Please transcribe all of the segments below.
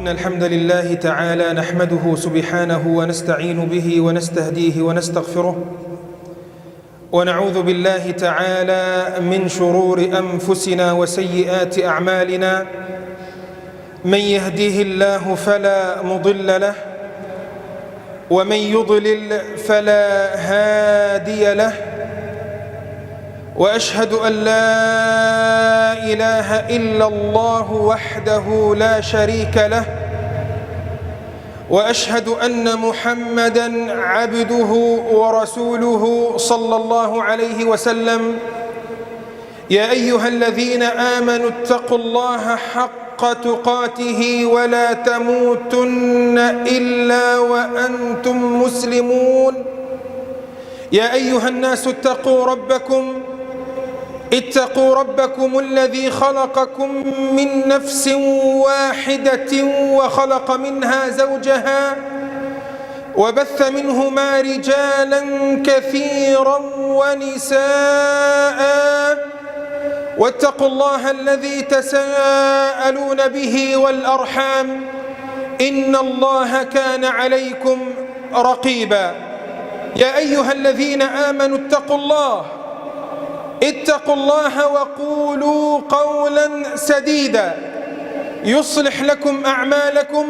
إن الحمد لله تعالى نحمده سبحانه ونستعين به ونستهديه ونستغفره، ونعوذ بالله تعالى من شرور أنفسنا وسيئات أعمالنا. من يهديه الله فلا مضل له، ومن يضلل فلا هادي له، وأشهد أن لا إله إلا الله وحده لا شريك له، وأشهد أن محمدًا عبده ورسوله صلى الله عليه وسلم. يا أيها الذين آمنوا اتقوا الله حق تقاته ولا تموتن إلا وأنتم مسلمون. يا أيها الناس اتقوا ربكم الذي خلقكم من نفس واحدة وخلق منها زوجها، وبث منهما رجالا كثيرا ونساء، واتقوا الله الذي تساءلون به والأرحام، إن الله كان عليكم رقيبا. يا أيها الذين آمنوا اتقوا الله وقولوا قولا سديدا يصلح لكم أعمالكم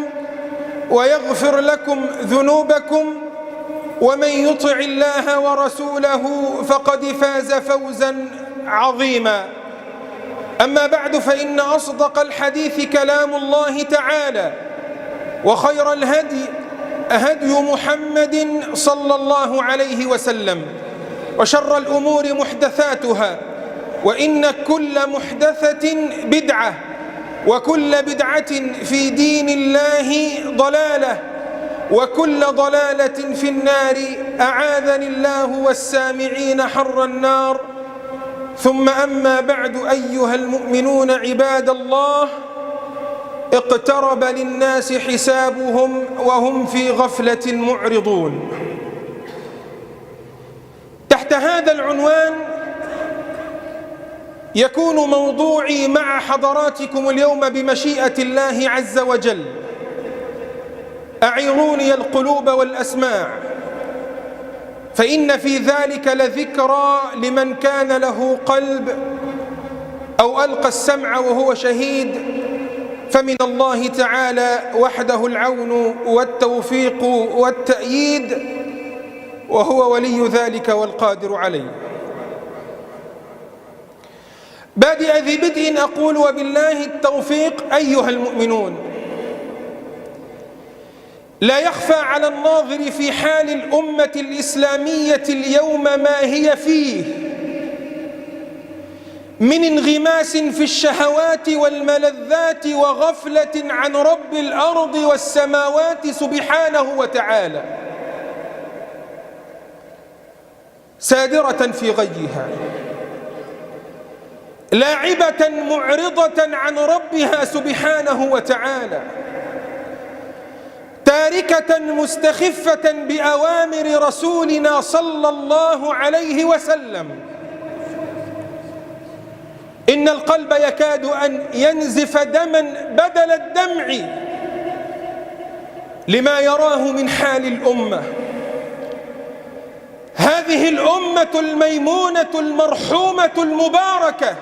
ويغفر لكم ذنوبكم، ومن يطع الله ورسوله فقد فاز فوزا عظيما. أما بعد، فإن أصدق الحديث كلام الله تعالى، وخير الهدي هدي محمد صلى الله عليه وسلم، وشر الأمور محدثاتها، وإن كل محدثة بدعة، وكل بدعة في دين الله ضلالة، وكل ضلالة في النار، أعاذني الله والسامعين حر النار. ثم أما بعد، أيها المؤمنون عباد الله، اقترب للناس حسابهم وهم في غفلة معرضون. تحت هذا العنوان يكون موضوعي مع حضراتكم اليوم بمشيئة الله عز وجل. أعيروني القلوب والأسماع، فإن في ذلك لذكرى لمن كان له قلب أو ألقى السمع وهو شهيد، فمن الله تعالى وحده العون والتوفيق والتأييد، وهو ولي ذلك والقادر عليه. بادئ ذي بدء أقول وبالله التوفيق. أيها المؤمنون، لا يخفى على الناظر في حال الأمة الإسلامية اليوم ما هي فيه من انغماس في الشهوات والملذات وغفلة عن رب الأرض والسماوات سبحانه وتعالى، سادرة في غيها، لاعبة معرضة عن ربها سبحانه وتعالى، تاركة مستخفة بأوامر رسولنا صلى الله عليه وسلم. إن القلب يكاد أن ينزف دما بدل الدمع لما يراه من حال الأمة. هذه الأمة الميمونة المرحومة المباركة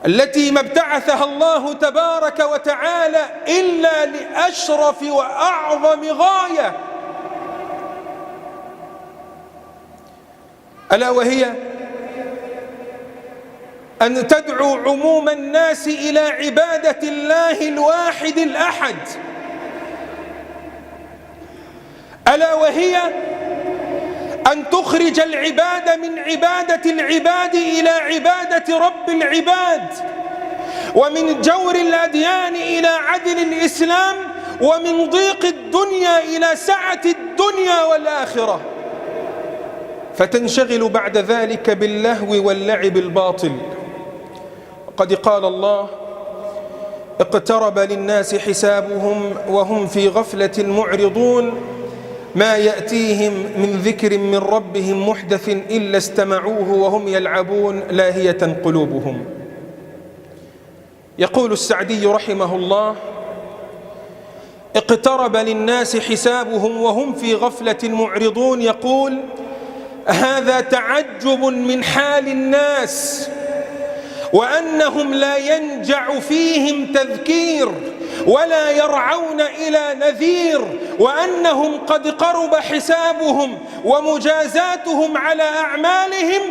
التي ما ابتعثها الله تبارك وتعالى إلا لأشرف وأعظم غاية، ألا وهي أن تدعو عموم الناس إلى عبادة الله الواحد الأحد، ألا وهي أن تخرج العباد من عبادة العباد إلى عبادة رب العباد، ومن جور الأديان إلى عدل الإسلام، ومن ضيق الدنيا إلى سعة الدنيا والآخرة، فتنشغل بعد ذلك باللهو واللعب الباطل. وقد قال الله: اقترب للناس حسابهم وهم في غفلة معرضون، ما يأتيهم من ذكر من ربهم محدث إلا استمعوه وهم يلعبون لاهية قلوبهم. يقول السعدي رحمه الله: اقترب للناس حسابهم وهم في غفلة معرضون. يقول: هذا تعجب من حال الناس، وأنهم لا ينجع فيهم تذكير ولا يرعون إلى نذير، وأنهم قد قرب حسابهم ومجازاتهم على أعمالهم،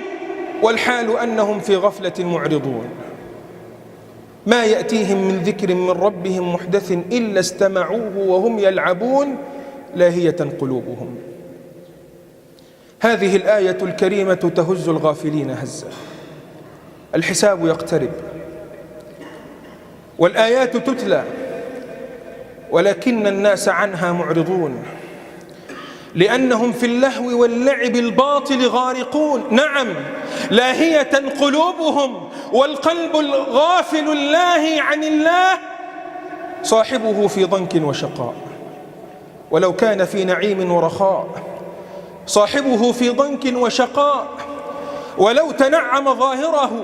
والحال أنهم في غفلة معرضون. ما يأتيهم من ذكر من ربهم محدث إلا استمعوه وهم يلعبون لاهية قلوبهم. هذه الآية الكريمة تهز الغافلين هزا. الحساب يقترب والآيات تتلى، ولكن الناس عنها معرضون، لأنهم في اللهو واللعب الباطل غارقون. نعم، لاهية قلوبهم، والقلب الغافل اللاهي عن الله صاحبه في ضنك وشقاء. ولو كان في نعيم ورخاء صاحبه في ضنك وشقاء، ولو تنعم ظاهره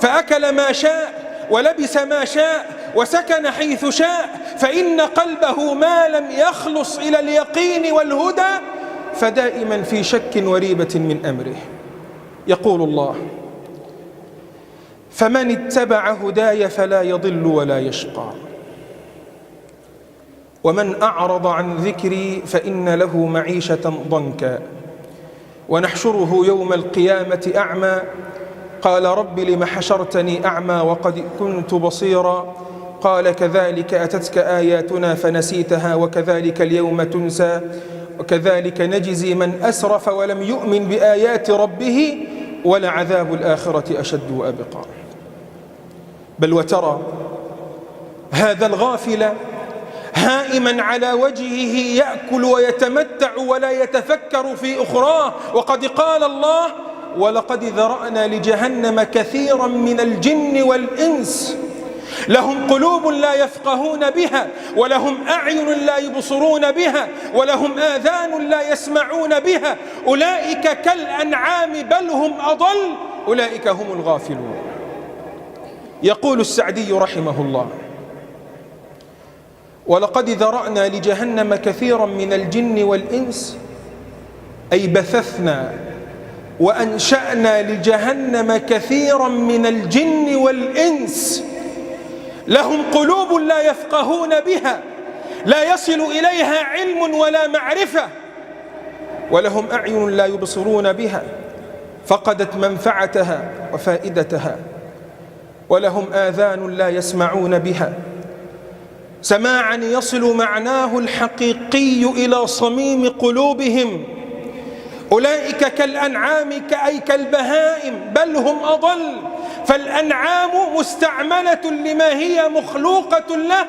فأكل ما شاء ولبس ما شاء وسكن حيث شاء، فإن قلبه ما لم يخلص إلى اليقين والهدى فدائما في شك وريبة من أمره. يقول الله: فمن اتبع هداي فلا يضل ولا يشقى، ومن أعرض عن ذكري فإن له معيشة ضنكا ونحشره يوم القيامة أعمى. قال: رب لم حشرتني أعمى وقد كنت بصيرا. قال: كذلك أتتك آياتنا فنسيتها وكذلك اليوم تنسى وكذلك نجزي من أسرف ولم يؤمن بآيات ربه ولعذاب الآخرة أشد وأبقى. بل وترى هذا الغافل هائما على وجهه يأكل ويتمتع ولا يتفكر في أخراه، وقد قال الله: ولقد ذرأنا لجهنم كثيرا من الجن والإنس لهم قلوب لا يفقهون بها ولهم أعين لا يبصرون بها ولهم آذان لا يسمعون بها أولئك كالأنعام بل هم أضل أولئك هم الغافلون. يقول السعدي رحمه الله: ولقد ذرأنا لجهنم كثيرا من الجن والإنس، أي بثثنا وأنشأنا لجهنم كثيرا من الجن والإنس لهم قلوب لا يفقهون بها لا يصل إليها علم ولا معرفة، ولهم أعين لا يبصرون بها فقدت منفعتها وفائدتها، ولهم آذان لا يسمعون بها سماعا يصل معناه الحقيقي إلى صميم قلوبهم. أولئك كالأنعام أي كالبهائم بل هم أضل، فالأنعام مستعملة لما هي مخلوقة له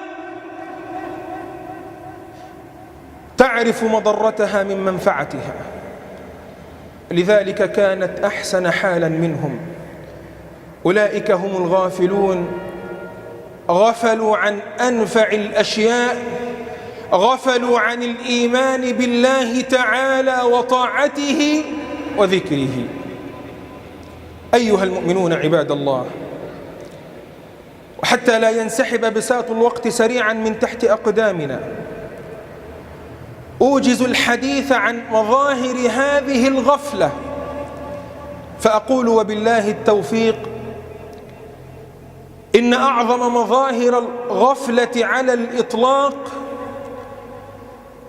تعرف مضرتها من منفعتها، لذلك كانت أحسن حالا منهم. أولئك هم الغافلون، غفلوا عن أنفع الأشياء، غفلوا عن الإيمان بالله تعالى وطاعته وذكره. أيها المؤمنون عباد الله، وحتى لا ينسحب بساط الوقت سريعا من تحت أقدامنا، أوجز الحديث عن مظاهر هذه الغفلة، فأقول وبالله التوفيق: إن أعظم مظاهر الغفلة على الإطلاق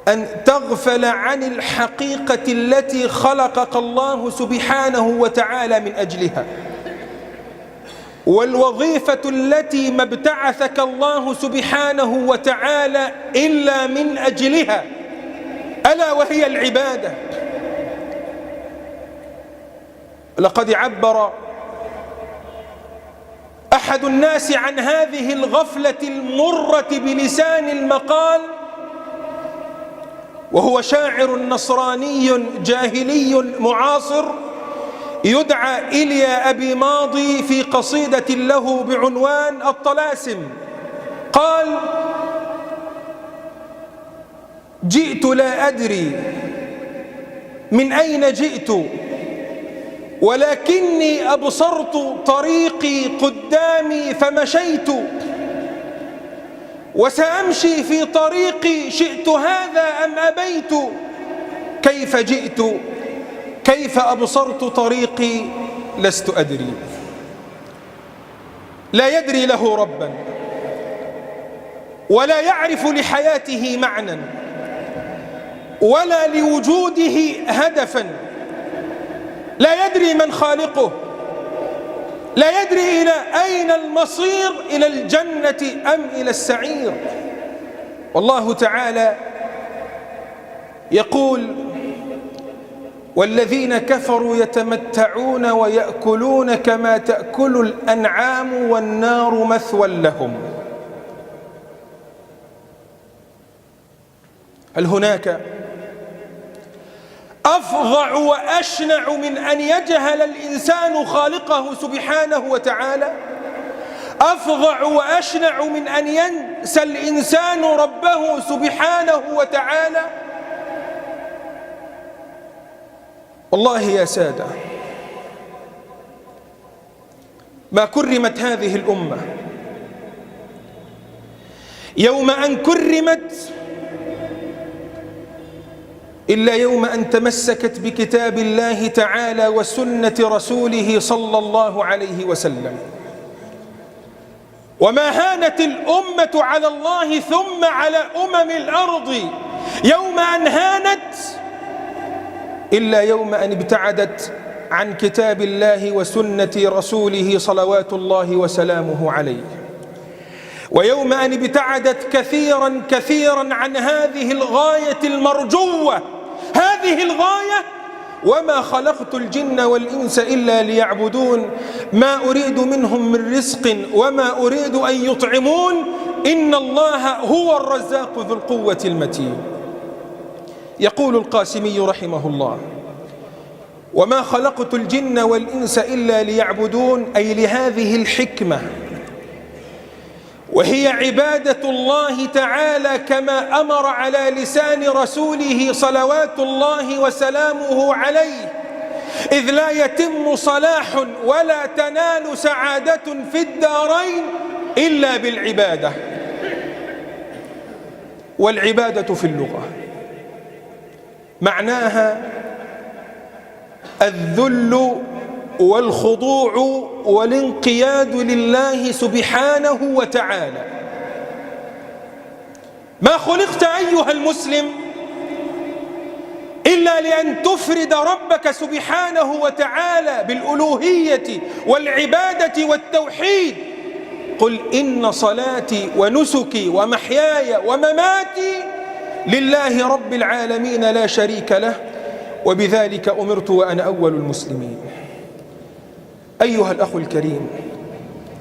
أن تغفل عن الحقيقة التي خلقك الله سبحانه وتعالى من أجلها، والوظيفة التي ما ابتعثك الله سبحانه وتعالى إلا من أجلها، ألا وهي العبادة. لقد عبر أحد الناس عن هذه الغفلة المرة بلسان المقال، وهو شاعر نصراني جاهلي معاصر يدعى إيليا أبي ماضي، في قصيدة له بعنوان الطلاسم قال: جئت لا أدري من أين جئت، ولكني أبصرت طريقي قدامي فمشيت، وسأمشي في طريقي شئت هذا أم أبيت، كيف جئت كيف أبصرت طريقي لست أدري. لا يدري له ربا ولا يعرف لحياته معنى ولا لوجوده هدفا، لا يدري من خالقه، لا يدري إلى أين المصير، إلى الجنة أم إلى السعير. والله تعالى يقول: والذين كفروا يتمتعون ويأكلون كما تأكل الأنعام والنار مثوى لهم. هل هناك أفظع وأشنع من أن يجهل الإنسان خالقه سبحانه وتعالى؟ أفظع وأشنع من أن ينسى الإنسان ربه سبحانه وتعالى؟ والله يا سادة، ما كرمت هذه الأمة يوم أن كرمت إلا يوم أن تمسكت بكتاب الله تعالى وسنة رسوله صلى الله عليه وسلم. وما هانت الأمة على الله ثم على الأرض يوم أن هانت إلا يوم أن ابتعدت عن كتاب الله وسنة رسوله صلوات الله وسلامه عليه، ويوم أن ابتعدت كثيرا كثيرا عن هذه الغاية المرجوة، هذه الغاية: وما خلقت الجن والإنس إلا ليعبدون ما أريد منهم من رزق وما أريد أن يطعمون إن الله هو الرزاق ذو القوة المتين. يقول القاسمي رحمه الله: وما خلقت الجن والإنس إلا ليعبدون، أي لهذه الحكمة، وهي عبادة الله تعالى كما أمر على لسان رسوله صلوات الله وسلامه عليه، إذ لا يتم صلاح ولا تنال سعادة في الدارين إلا بالعبادة. والعبادة في اللغة معناها الذل والخضوع والانقياد لله سبحانه وتعالى. ما خلقت أيها المسلم إلا لأن تفرد ربك سبحانه وتعالى بالألوهية والعبادة والتوحيد. قل إن صلاتي ونسكي ومحياي ومماتي لله رب العالمين لا شريك له وبذلك أمرت وأنا أول المسلمين. أيها الأخ الكريم،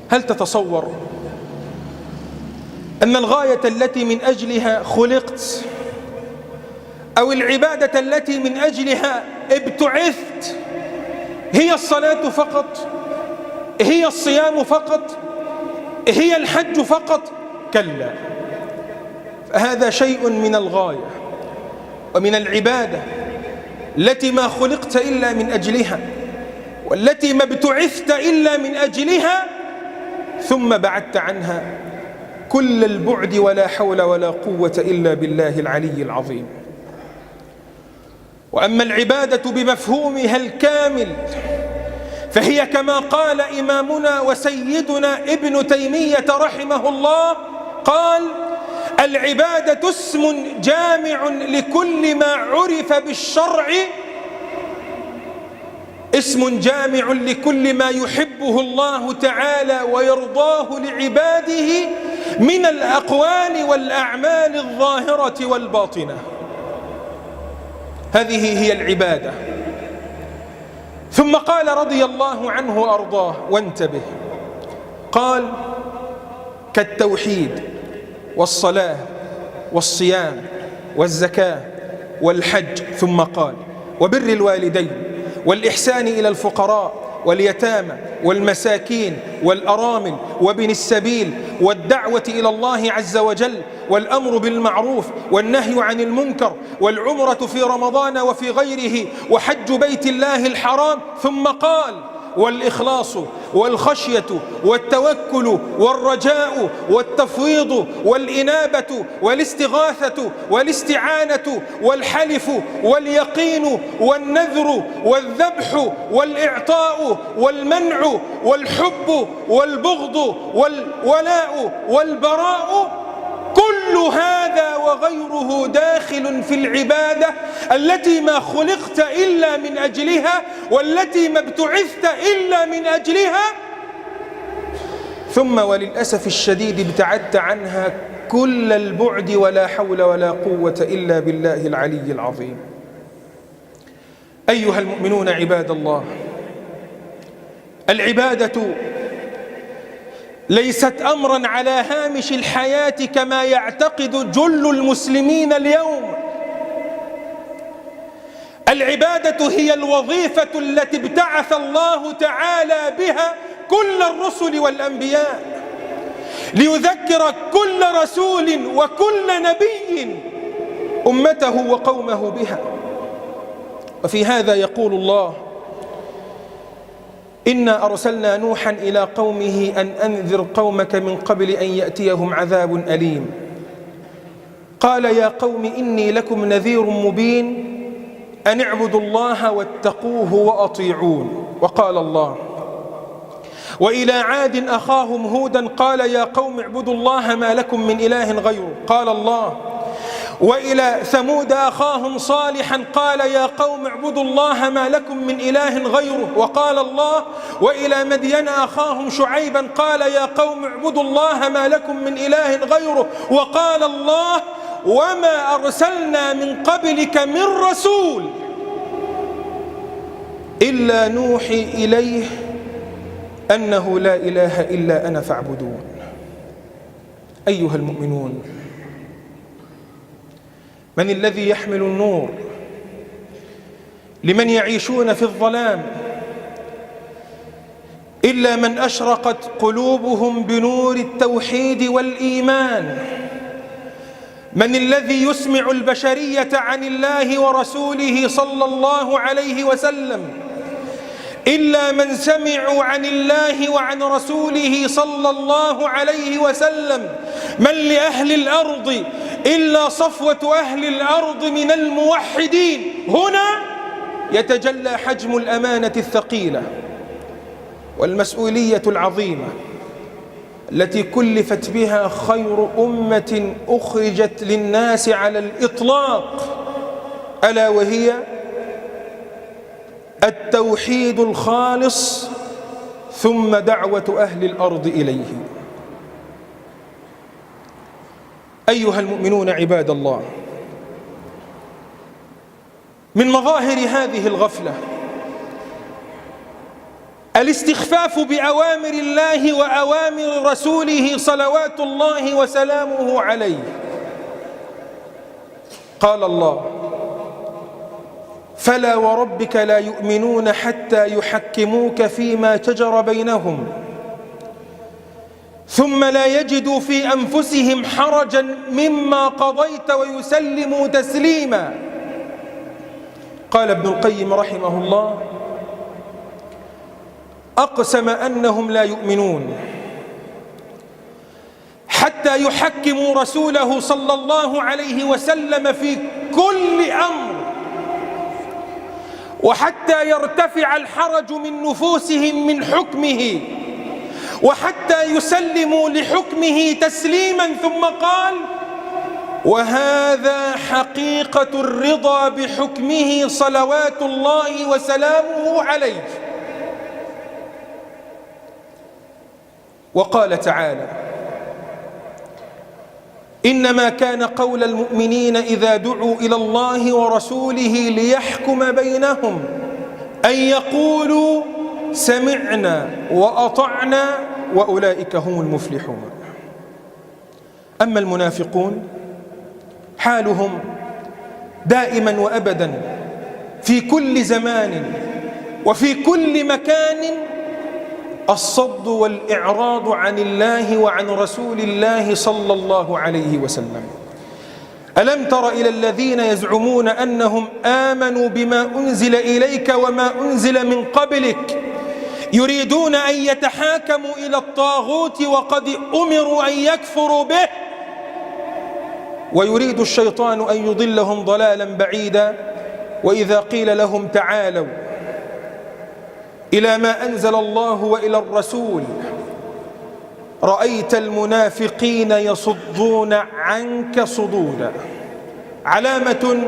هل تتصور أن الغاية التي من أجلها خلقت أو العبادة التي من أجلها ابتعثت هي الصلاة فقط؟ هي الصيام فقط؟ هي الحج فقط؟ كلا، فهذا شيء من الغاية ومن العبادة التي ما خلقت إلا من أجلها، والتي ما ابتعثت إلا من أجلها، ثم بعدت عنها كل البعد ولا حول ولا قوة إلا بالله العلي العظيم. وأما العبادة بمفهومها الكامل فهي كما قال إمامنا وسيدنا ابن تيمية رحمه الله، قال: العبادة اسم جامع لكل ما عرف بالشرع، اسم جامع لكل ما يحبه الله تعالى ويرضاه لعباده من الأقوال والأعمال الظاهرة والباطنة. هذه هي العبادة. ثم قال رضي الله عنه وأرضاه، وانتبه، قال: كالتوحيد والصلاة والصيام والزكاة والحج. ثم قال: وبر الوالدين والإحسان إلى الفقراء واليتامى والمساكين والأرامل وابن السبيل والدعوة إلى الله عز وجل والأمر بالمعروف والنهي عن المنكر والعمرة في رمضان وفي غيره وحج بيت الله الحرام. ثم قال: والإخلاص والخشية والتوكل والرجاء والتفويض والإنابة والاستغاثة والاستعانة والحلف واليقين والنذر والذبح والإعطاء والمنع والحب والبغض والولاء والبراء، كل هذا وغيره داخل في العبادة التي ما خلقت إلا من أجلها، والتي ما ابتعثت إلا من أجلها، ثم وللأسف الشديد ابتعدت عنها كل البعد، ولا حول ولا قوة إلا بالله العلي العظيم. أيها المؤمنون عباد الله، العبادة ليست أمرا على هامش الحياة كما يعتقد جل المسلمين اليوم. العبادة هي الوظيفة التي ابتعث الله تعالى بها كل الرسل والأنبياء، ليذكر كل رسول وكل نبي أمته وقومه بها. وفي هذا يقول الله: إنا أرسلنا نوحا إلى قومه أن أنذر قومك من قبل أن يأتيهم عذاب أليم. قال يا قوم إني لكم نذير مبين أن اعبدوا الله واتقوه وأطيعون. وقال الله: وإلى عاد أخاهم هودا قال يا قوم اعبدوا الله ما لكم من إله غيره. قال الله: وإلى ثمود أخاهم صالحا قال يا قوم اعبدوا الله ما لكم من إله غيره. وقال الله: وإلى مدين أخاهم شعيبا قال يا قوم اعبدوا الله ما لكم من إله غيره. وقال الله: وما أرسلنا من قبلك من رسول إلا نوحي إليه أنه لا إله إلا أنا فاعبدون. أيها المؤمنون، من الذي يحمل النور لمن يعيشون في الظلام إلا من أشرقت قلوبهم بنور التوحيد والإيمان؟ من الذي يسمع البشرية عن الله ورسوله صلى الله عليه وسلم إلا من سمعوا عن الله وعن رسوله صلى الله عليه وسلم؟ من لأهل الأرض إلا صفوة أهل الأرض من الموحدين؟ هنا يتجلى حجم الأمانة الثقيلة والمسؤولية العظيمة التي كلفت بها خير أمة أخرجت للناس على الإطلاق، ألا وهي التوحيد الخالص ثم دعوة أهل الأرض إليه. أيها المؤمنون عباد الله، من مظاهر هذه الغفلة الاستخفاف بأوامر الله وأوامر رسوله صلوات الله وسلامه عليه. قال الله: فلا وربك لا يؤمنون حتى يحكموك فيما شجر بينهم ثم لا يجدوا في أنفسهم حرجا مما قضيت ويسلموا تسليما. قال ابن القيم رحمه الله: أقسم أنهم لا يؤمنون حتى يحكموا رسوله صلى الله عليه وسلم في كل أمر، وحتى يرتفع الحرج من نفوسهم من حكمه، وحتى يسلموا لحكمه تسليما. ثم قال: وهذا حقيقة الرضا بحكمه صلوات الله وسلامه عليه. وقال تعالى: إنما كان قول المؤمنين إذا دعوا إلى الله ورسوله ليحكم بينهم أن يقولوا سمعنا وأطعنا وأولئك هم المفلحون. أما المنافقون حالهم دائما وأبدا في كل زمان وفي كل مكان الصد والإعراض عن الله وعن رسول الله صلى الله عليه وسلم. ألم تر إلى الذين يزعمون أنهم آمنوا بما أنزل إليك وما أنزل من قبلك يريدون أن يتحاكموا إلى الطاغوت وقد أمروا أن يكفروا به، ويريد الشيطان أن يضلهم ضلالا بعيدا. وإذا قيل لهم تعالوا إلى ما أنزل الله وإلى الرسول رأيت المنافقين يصدون عنك صدودا. علامة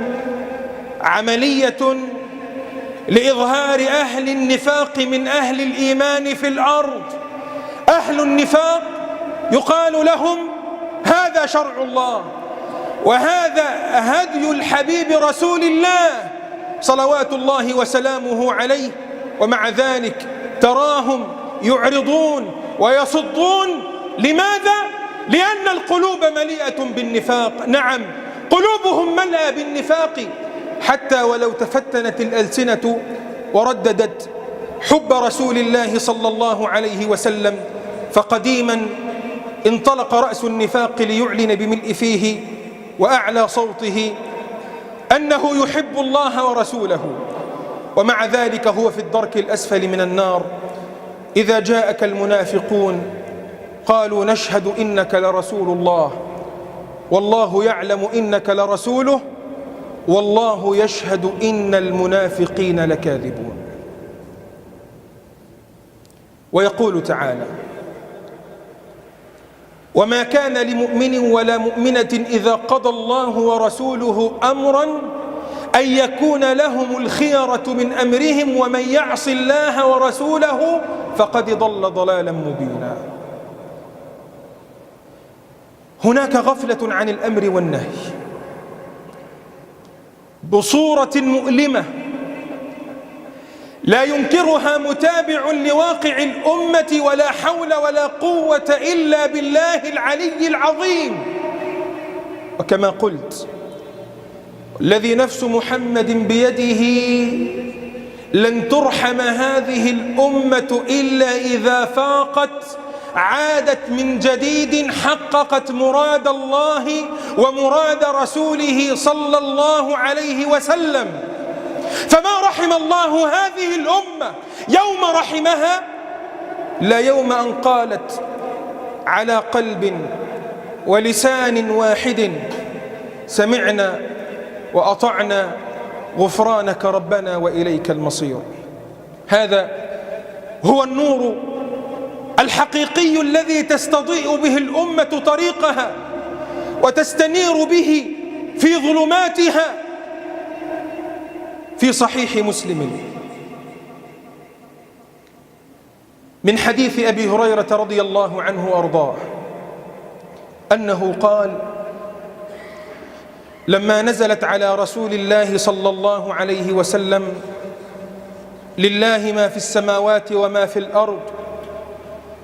عملية لإظهار أهل النفاق من أهل الإيمان في الأرض. أهل النفاق يقال لهم هذا شرع الله وهذا هدي الحبيب رسول الله صلوات الله وسلامه عليه، ومع ذلك تراهم يعرضون ويصدون. لماذا؟ لأن القلوب مليئة بالنفاق. نعم، قلوبهم ملأى بالنفاق، حتى ولو تفتنت الألسنة ورددت حب رسول الله صلى الله عليه وسلم، فقديما انطلق رأس النفاق ليعلن بملء فيه وأعلى صوته أنه يحب الله ورسوله، ومع ذلك هو في الدرك الأسفل من النار. إذا جاءك المنافقون قالوا نشهد إنك لرسول الله والله يعلم إنك لرسوله والله يشهد إن المنافقين لكاذبون. ويقول تعالى وما كان لمؤمن ولا مؤمنة إذا قضى الله ورسوله أمرا أن يكون لهم الخيرة من أمرهم ومن يعص الله ورسوله فقد ضل ضلالا مبينا. هناك غفلة عن الأمر والنهي بصورة مؤلمة لا ينكرها متابع لواقع الأمة، ولا حول ولا قوة إلا بالله العلي العظيم. وكما قلت الذي نفس محمد بيده لن ترحم هذه الأمة إلا إذا فاقت، عادت من جديد، حققت مراد الله ومراد رسوله صلى الله عليه وسلم. فما رحم الله هذه الأمة يوم رحمها لا يوم أن قالت على قلب ولسان واحد سمعنا وأطعنا غفرانك ربنا وإليك المصير. هذا هو النور الحقيقي الذي تستضيء به الأمة طريقها وتستنير به في ظلماتها. في صحيح مسلم من حديث أبي هريرة رضي الله عنه وأرضاه أنه قال لما نزلت على رسول الله صلى الله عليه وسلم لله ما في السماوات وما في الأرض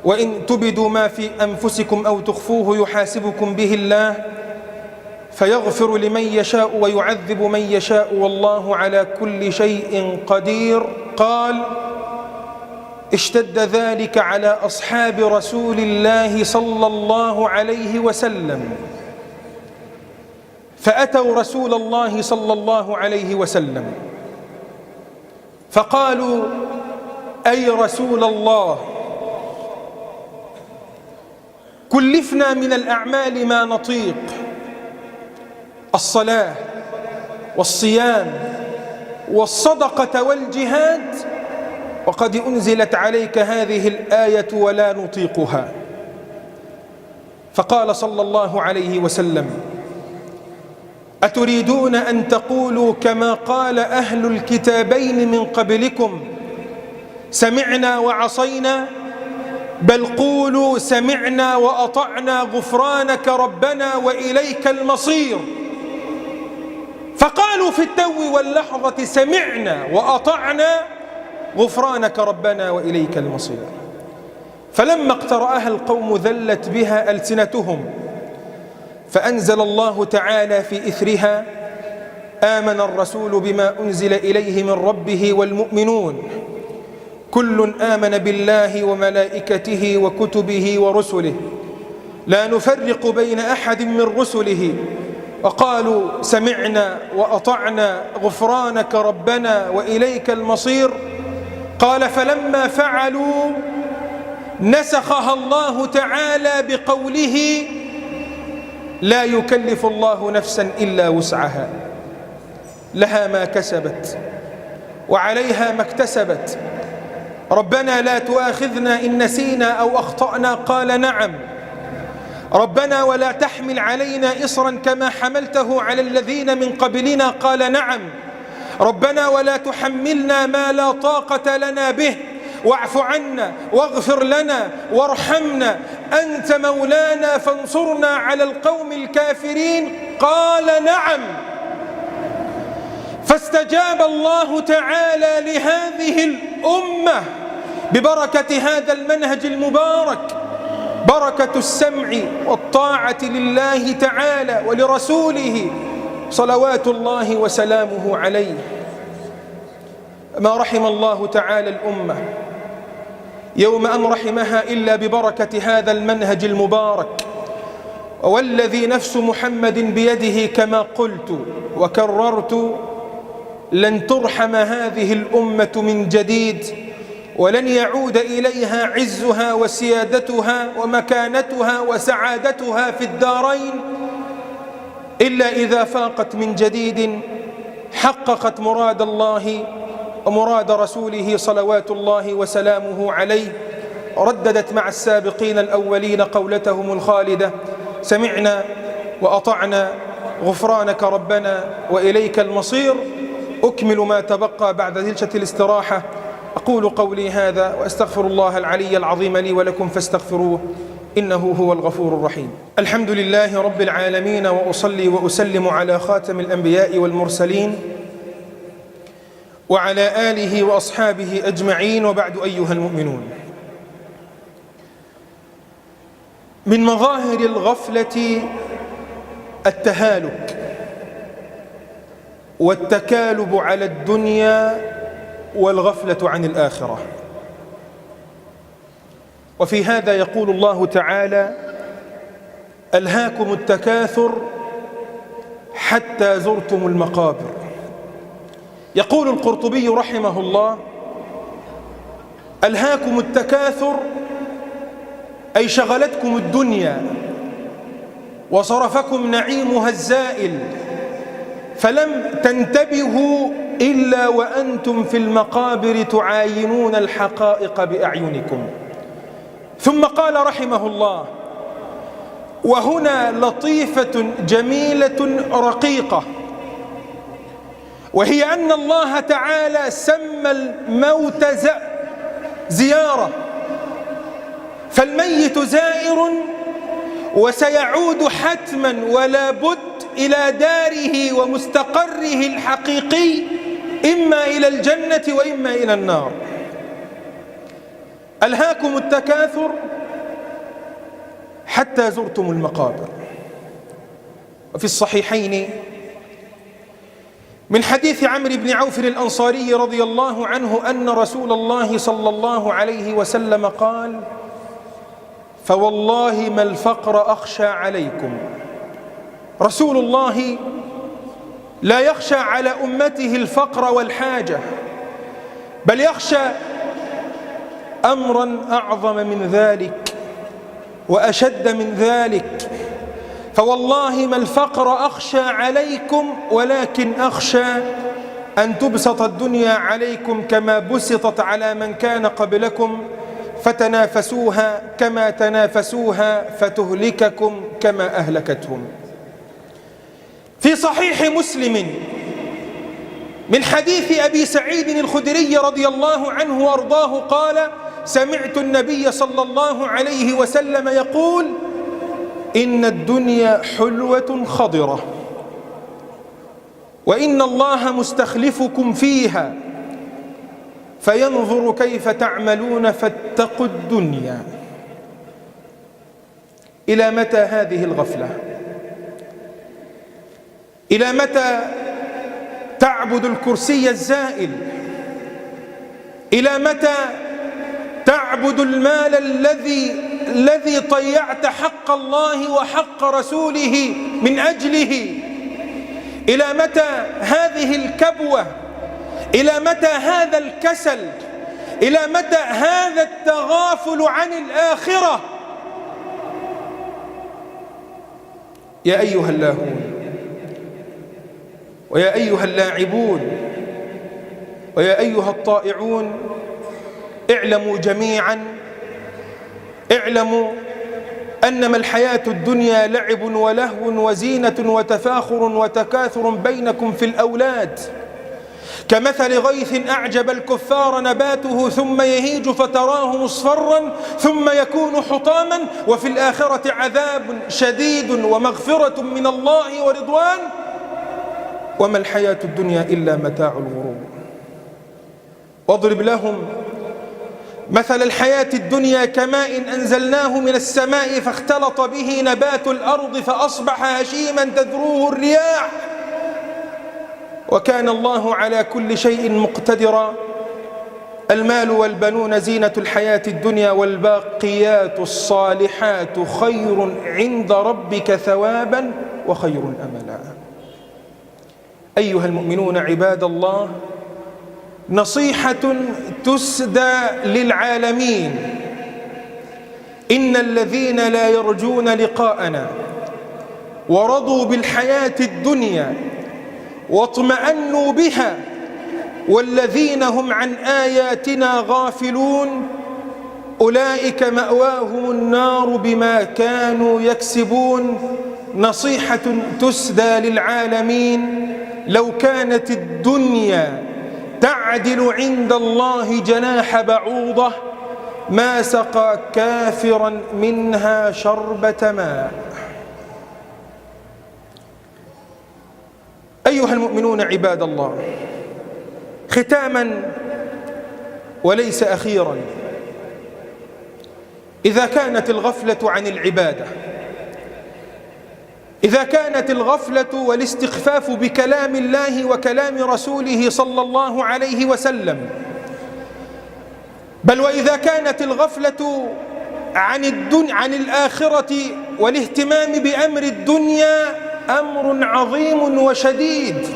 وإن تبدوا ما في أنفسكم أو تخفوه يحاسبكم به الله فيغفر لمن يشاء ويعذب من يشاء والله على كل شيء قدير. قال اشتد ذلك على أصحاب رسول الله صلى الله عليه وسلم فأتوا رسول الله صلى الله عليه وسلم فقالوا أي رسول الله كلفنا من الأعمال ما نطيق، الصلاة والصيام والصدقة والجهاد، وقد أنزلت عليك هذه الآية ولا نطيقها. فقال صلى الله عليه وسلم أتريدون أن تقولوا كما قال أهل الكتابين من قبلكم سمعنا وعصينا؟ بل قولوا سمعنا وأطعنا غفرانك ربنا وإليك المصير. فقالوا في التو واللحظة سمعنا وأطعنا غفرانك ربنا وإليك المصير. فلما اقترأها القوم ذلت بها ألسنتهم، فأنزل الله تعالى في إثرها آمن الرسول بما أنزل إليه من ربه والمؤمنون كل آمن بالله وملائكته وكتبه ورسله لا نفرق بين أحد من رسله وقالوا سمعنا وأطعنا غفرانك ربنا وإليك المصير. قال فلما فعلوا نسخها الله تعالى بقوله لا يكلف الله نفسا إلا وسعها لها ما كسبت وعليها ما اكتسبت ربنا لا تؤاخذنا إن نسينا أو أخطأنا قال نعم ربنا ولا تحمل علينا إصرا كما حملته على الذين من قبلنا قال نعم ربنا ولا تحملنا ما لا طاقة لنا به واعف عنا واغفر لنا وارحمنا أنت مولانا فانصرنا على القوم الكافرين قال نعم. فاستجاب الله تعالى لهذه الأمة ببركة هذا المنهج المبارك، بركة السمع والطاعة لله تعالى ولرسوله صلوات الله وسلامه عليه. ما رحم الله تعالى الأمة يوم أن رحمها إلا ببركة هذا المنهج المبارك، والذي نفس محمد بيده كما قلت وكررت لن ترحم هذه الأمة من جديد، ولن يعود إليها عزها وسيادتها ومكانتها وسعادتها في الدارين إلا إذا فاقت من جديد، حققت مراد الله ومراد رسوله صلوات الله وسلامه عليه، رددت مع السابقين الأولين قولتهم الخالدة سمعنا وأطعنا غفرانك ربنا وإليك المصير. أكمل ما تبقى بعد جلسة الاستراحة. أقول قولي هذا وأستغفر الله العلي العظيم لي ولكم فاستغفروه إنه هو الغفور الرحيم. الحمد لله رب العالمين، وأصلي وأسلم على خاتم الأنبياء والمرسلين وعلى آله وأصحابه أجمعين، وبعد أيها المؤمنون، من مظاهر الغفلة التهالك والتكالب على الدنيا والغفلة عن الآخرة. وفي هذا يقول الله تعالى ألهاكم التكاثر حتى زرتم المقابر. يقول القرطبي رحمه الله ألهاكم التكاثر أي شغلتكم الدنيا وصرفكم نعيمها الزائل، فلم تنتبهوا إلا وأنتم في المقابر تعاينون الحقائق بأعينكم. ثم قال رحمه الله وهنا لطيفة جميلة رقيقة، وهي أن الله تعالى سمى الموت زيارة، فالميت زائر وسيعود حتما ولا بد إلى داره ومستقره الحقيقي، إما إلى الجنة وإما إلى النار. ألهاكم التكاثر حتى زرتم المقابر. وفي الصحيحين من حديث عمرو بن عوف الأنصاري رضي الله عنه أن رسول الله صلى الله عليه وسلم قال فوالله ما الفقر أخشى عليكم. رسول الله لا يخشى على أمته الفقر والحاجة، بل يخشى أمرا أعظم من ذلك وأشد من ذلك. فوالله ما الفقر أخشى عليكم، ولكن أخشى أن تبسط الدنيا عليكم كما بسطت على من كان قبلكم، فتنافسوها كما تنافسوها فتهلككم كما أهلكتهم. في صحيح مسلم من حديث أبي سعيد الخدري رضي الله عنه وأرضاه قال سمعت النبي صلى الله عليه وسلم يقول إن الدنيا حلوة خضرة وإن الله مستخلفكم فيها فينظر كيف تعملون فاتقوا الدنيا. إلى متى هذه الغفلة؟ إلى متى تعبد الكرسي الزائل؟ إلى متى تعبد المال الذي ضيعت حق الله وحق رسوله من أجله؟ إلى متى هذه الكبوة؟ إلى متى هذا الكسل؟ إلى متى هذا التغافل عن الآخرة؟ يا أيها اللاهون ويا أيها اللاعبون ويا أيها الطائعون، اعلموا جميعا، اعلموا أنما الحياة الدنيا لعب ولهو وزينة وتفاخر وتكاثر بينكم في الأولاد، كمثل غيث أعجب الكفار نباته ثم يهيج فتراه مصفرا ثم يكون حطاما وفي الآخرة عذاب شديد ومغفرة من الله ورضوان وما الحياة الدنيا إلا متاع الغرور. واضرب لهم مثل الحياة الدنيا كماء أنزلناه من السماء فاختلط به نبات الأرض فأصبح هشيما تذروه الرياح وكان الله على كل شيء مقتدرا. المال والبنون زينة الحياة الدنيا والباقيات الصالحات خير عند ربك ثوابا وخير أملا. أيها المؤمنون عباد الله، نصيحة تسدى للعالمين: إن الذين لا يرجون لقاءنا ورضوا بالحياة الدنيا واطمأنوا بها والذين هم عن آياتنا غافلون أولئك مأواهم النار بما كانوا يكسبون. نصيحة تسدى للعالمين: لو كانت الدنيا تعدل عند الله جناح بعوضة ما سقى كافرا منها شربة ماء. أيها المؤمنون عباد الله، ختاما وليس أخيرا، إذا كانت الغفلة عن العبادة، إذا كانت الغفلة والاستخفاف بكلام الله وكلام رسوله صلى الله عليه وسلم، بل وإذا كانت الغفلة عن الآخرة والاهتمام بأمر الدنيا أمر عظيم وشديد،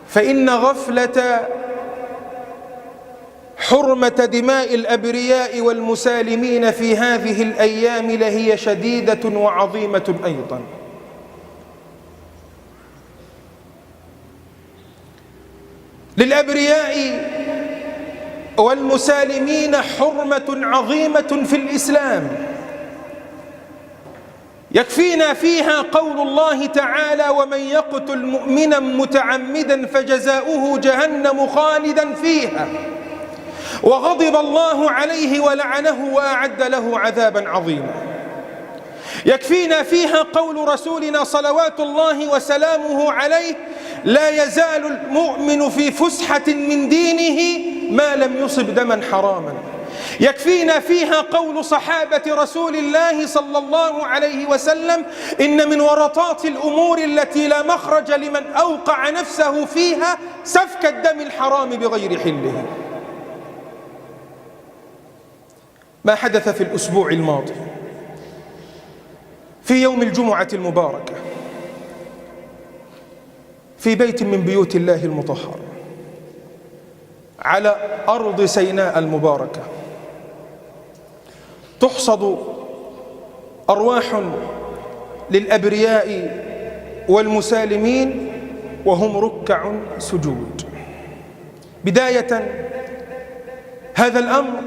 فإن غفلة حرمة دماء الأبرياء والمسالمين في هذه الأيام لهي شديدة وعظيمة أيضا. للأبرياء والمسالمين حرمة عظيمة في الإسلام يكفينا فيها قول الله تعالى: ومن يقتل مؤمنا متعمدا فجزاؤه جهنم خالدا فيها وغضب الله عليه ولعنه وأعد له عذابا عظيما. يكفينا فيها قول رسولنا صلوات الله وسلامه عليه: لا يزال المؤمن في فسحة من دينه ما لم يصب دما حراما. يكفينا فيها قول صحابة رسول الله صلى الله عليه وسلم: إن من ورطات الأمور التي لا مخرج لمن أوقع نفسه فيها سفك الدم الحرام بغير حله. ما حدث في الأسبوع الماضي في يوم الجمعة المباركة في بيت من بيوت الله المطهر على أرض سيناء المباركة تحصد أرواح للأبرياء والمسالمين وهم ركع سجود. بداية هذا الأمر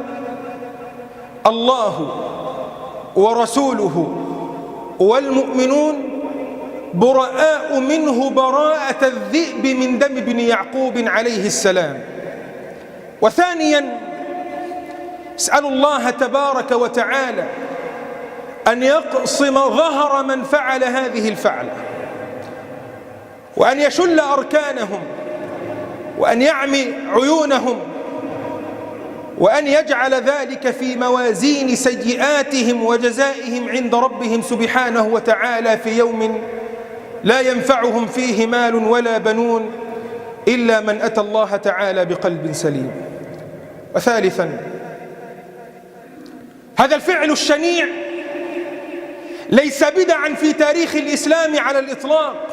الله ورسوله والمؤمنون براء منه براءة الذئب من دم ابن يعقوب عليه السلام. وثانيا اسأل الله تبارك وتعالى أن يقصم ظهر من فعل هذه الفعلة وأن يشل أركانهم وأن يعمي عيونهم وأن يجعل ذلك في موازين سيئاتهم وجزائهم عند ربهم سبحانه وتعالى في يوم لا ينفعهم فيه مال ولا بنون إلا من أتى الله تعالى بقلب سليم. وثالثا هذا الفعل الشنيع ليس بدعا في تاريخ الإسلام على الإطلاق،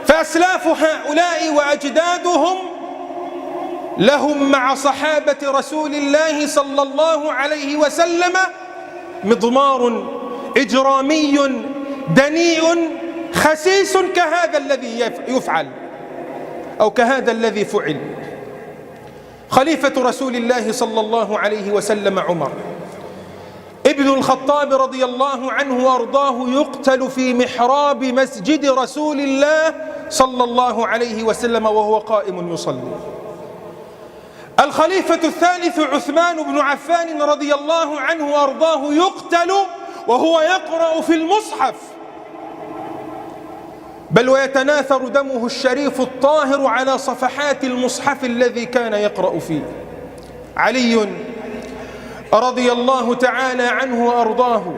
فأسلاف هؤلاء وأجدادهم لهم مع صحابة رسول الله صلى الله عليه وسلم مضمار إجرامي دنيء خسيس كهذا الذي يفعل أو كهذا الذي فعل. خليفة رسول الله صلى الله عليه وسلم عمر ابن الخطاب رضي الله عنه وارضاه يقتل في محراب مسجد رسول الله صلى الله عليه وسلم وهو قائم يصلي. الخليفة الثالث عثمان بن عفان رضي الله عنه وارضاه يقتل وهو يقرأ في المصحف، بل ويتناثر دمه الشريف الطاهر على صفحات المصحف الذي كان يقرأ فيه. علي رضي الله تعالى عنه وأرضاه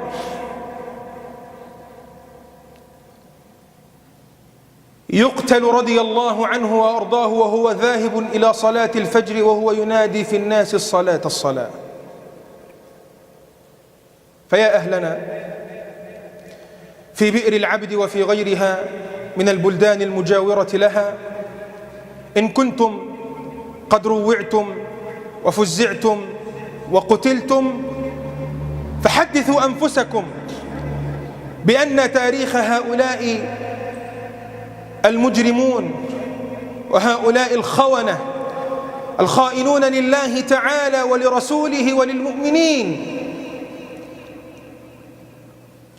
يقتل رضي الله عنه وأرضاه وهو ذاهب إلى صلاة الفجر وهو ينادي في الناس الصلاة الصلاة. فيا أهلنا في بئر العبد وفي غيرها من البلدان المجاورة لها، إن كنتم قد روعتم وفزعتم وقتلتم فحدثوا أنفسكم بأن تاريخ هؤلاء المجرمون وهؤلاء الخونة الخائنون لله تعالى ولرسوله وللمؤمنين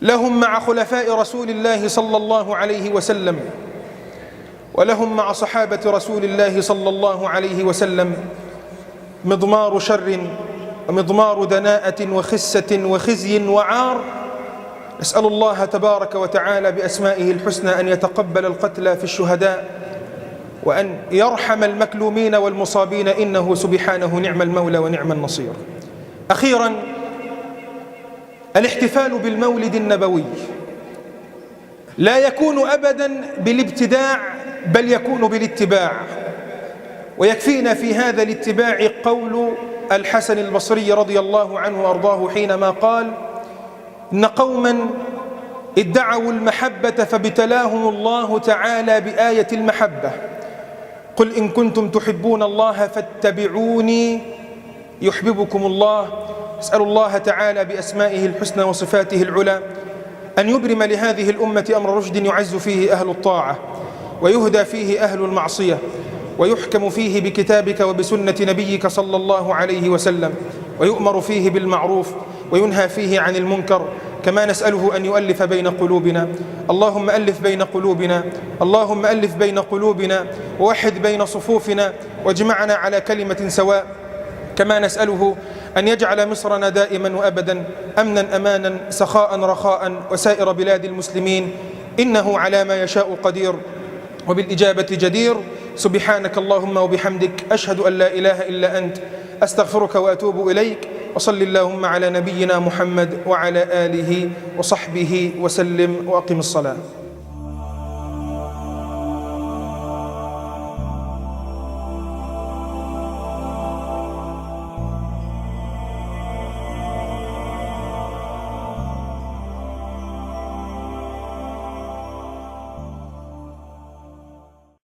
لهم مع خلفاء رسول الله صلى الله عليه وسلم ولهم مع صحابة رسول الله صلى الله عليه وسلم مضمار شر ومضمار دناءة وخسة وخزي وعار. نسأل الله تبارك وتعالى بأسمائه الحسنى أن يتقبل القتلى في الشهداء وأن يرحم المكلومين والمصابين، إنه سبحانه نعم المولى ونعم النصير. أخيرا، الاحتفال بالمولد النبوي لا يكون أبدا بالابتداع بل يكون بالاتباع، ويكفينا في هذا الاتباع قول الحسن البصري رضي الله عنه وأرضاه حينما قال: إن قوما ادعوا المحبة فابتلاهم الله تعالى بآية المحبة، قل إن كنتم تحبون الله فاتبعوني يحببكم الله. أسأل الله تعالى بأسمائه الحسنى وصفاته العلى أن يبرم لهذه الأمة أمر رشد يعز فيه أهل الطاعة ويهدى فيه أهل المعصية ويحكم فيه بكتابك وبسنة نبيك صلى الله عليه وسلم، ويؤمر فيه بالمعروف وينهى فيه عن المنكر. كما نسأله أن يؤلف بين قلوبنا، اللهم ألف بين قلوبنا، اللهم ألف بين قلوبنا ووحد بين صفوفنا واجمعنا على كلمة سواء. كما نسأله أن يجعل مصرنا دائما وأبدا أمنا أمانا سخاء رخاء وسائر بلاد المسلمين، إنه على ما يشاء قدير وبالإجابة جدير. سبحانك اللهم وبحمدك، أشهد أن لا إله إلا أنت، أستغفرك وأتوب إليك. وصل اللهم على نبينا محمد وعلى آله وصحبه وسلم، وأقم الصلاة.